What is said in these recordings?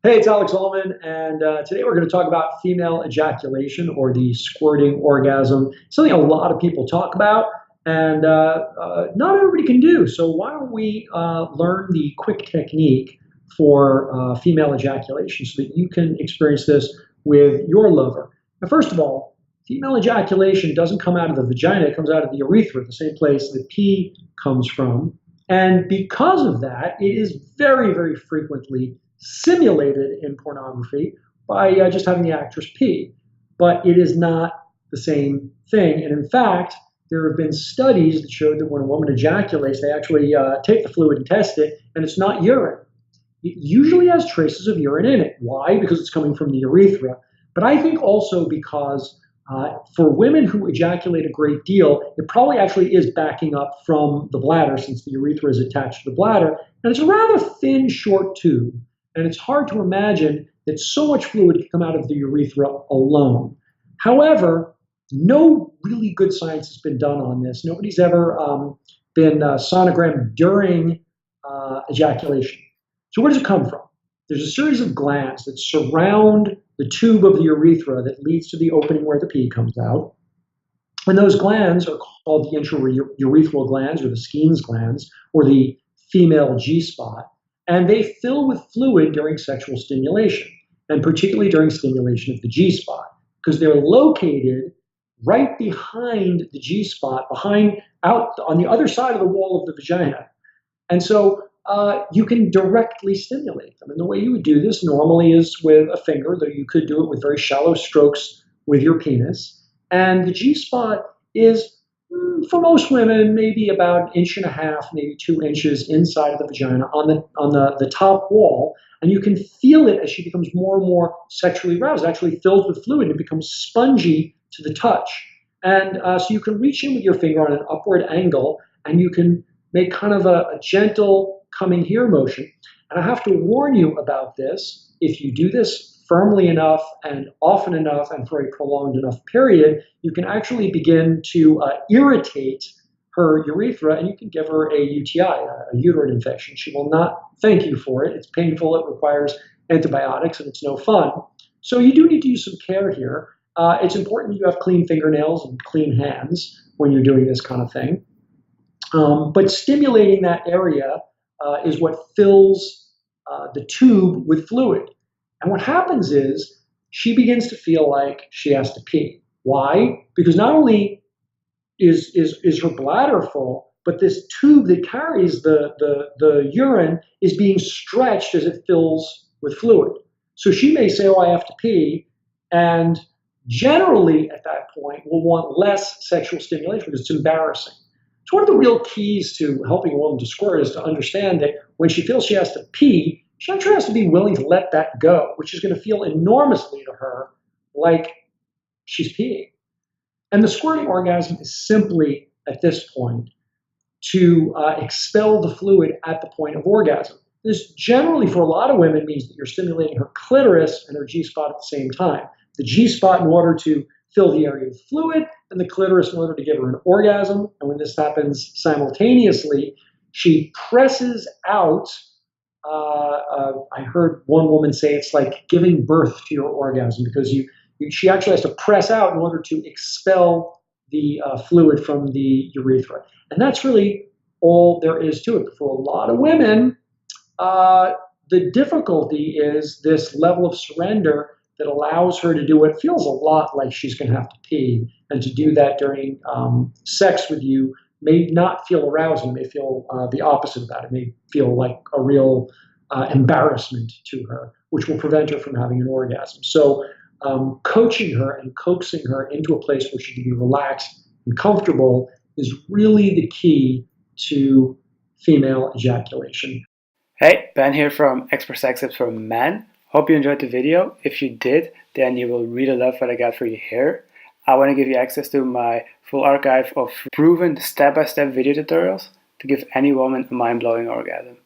Hey, it's Alex Allman, and today we're going to talk about female ejaculation or the squirting orgasm, something a lot of people talk about and not everybody can do. So, why don't we learn the quick technique for female ejaculation so that you can experience this with your lover? Now, first of all, female ejaculation doesn't come out of the vagina, it comes out of the urethra, the same place the pee comes from. And because of that, it is very, very frequently simulated in pornography by just having the actress pee. But it is not the same thing. And in fact, there have been studies that showed that when a woman ejaculates, they actually take the fluid and test it, and it's not urine. It usually has traces of urine in it. Why? Because it's coming from the urethra. But I think also because for women who ejaculate a great deal, it probably actually is backing up from the bladder since the urethra is attached to the bladder. And it's a rather thin, short tube. And it's hard to imagine that so much fluid can come out of the urethra alone. However, no really good science has been done on this. Nobody's ever been sonogrammed during ejaculation. So where does it come from? There's a series of glands that surround the tube of the urethra that leads to the opening where the pee comes out. And those glands are called the intraurethral glands or the Skene's glands or the female Gspot. And they fill with fluid during sexual stimulation, and particularly during stimulation of the Gspot, because they're located right behind the Gspot, out on the other side of the wall of the vagina. And so you can directly stimulate them. And the way you would do this normally is with a finger, though you could do it with very shallow strokes with your penis. And the Gspot is, for most women, maybe about an inch and a half, maybe 2 inches inside of the vagina on the top wall. And you can feel it as she becomes more and more sexually aroused. It actually fills with fluid and it becomes spongy to the touch. And so you can reach in with your finger on an upward angle and you can make kind of a gentle coming here motion. And I have to warn you about this. If you do this firmly enough and often enough and for a prolonged enough period, you can actually begin to irritate her urethra and you can give her a UTI, a uterine infection. She will not thank you for it. It's painful, it requires antibiotics, and it's no fun. So you do need to use some care here. It's important you have clean fingernails and clean hands when you're doing this kind of thing. But stimulating that area is what fills the tube with fluid. And what happens is she begins to feel like she has to pee. Why? Because not only is her bladder full, but this tube that carries the urine is being stretched as it fills with fluid. So she may say, oh, I have to pee. And generally at that point will want less sexual stimulation because it's embarrassing. So one of the real keys to helping a woman to squirt is to understand that when she feels she has to pee, she actually has to be willing to let that go, which is going to feel enormously to her like she's peeing. And the squirting orgasm is simply, at this point, to expel the fluid at the point of orgasm. This generally, for a lot of women, means that you're stimulating her clitoris and her G-spot at the same time. The G-spot in order to fill the area with fluid, and the clitoris in order to give her an orgasm. And when this happens simultaneously, she presses out. I heard one woman say it's like giving birth to your orgasm because she actually has to press out in order to expel the fluid from the urethra. And that's really all there is to it. But for a lot of women, the difficulty is this level of surrender that allows her to do what feels a lot like she's going to have to pee. And to do that during sex with you may not feel arousing, may feel the opposite of that. It may feel like a real embarrassment to her, which will prevent her from having an orgasm. So coaching her and coaxing her into a place where she can be relaxed and comfortable is really the key to female ejaculation. Hey, Ben here from Expert Sex Tips for Men. Hope you enjoyed the video. If you did, then you will really love what I got for you here. I want to give you access to my full archive of proven step-by-step video tutorials to give any woman a mind-blowing orgasm.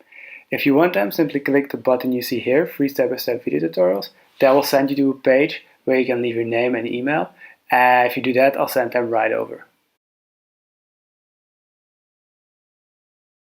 If you want them, simply click the button you see here, free step-by-step video tutorials. That will send you to a page where you can leave your name and email. If you do that, I'll send them right over.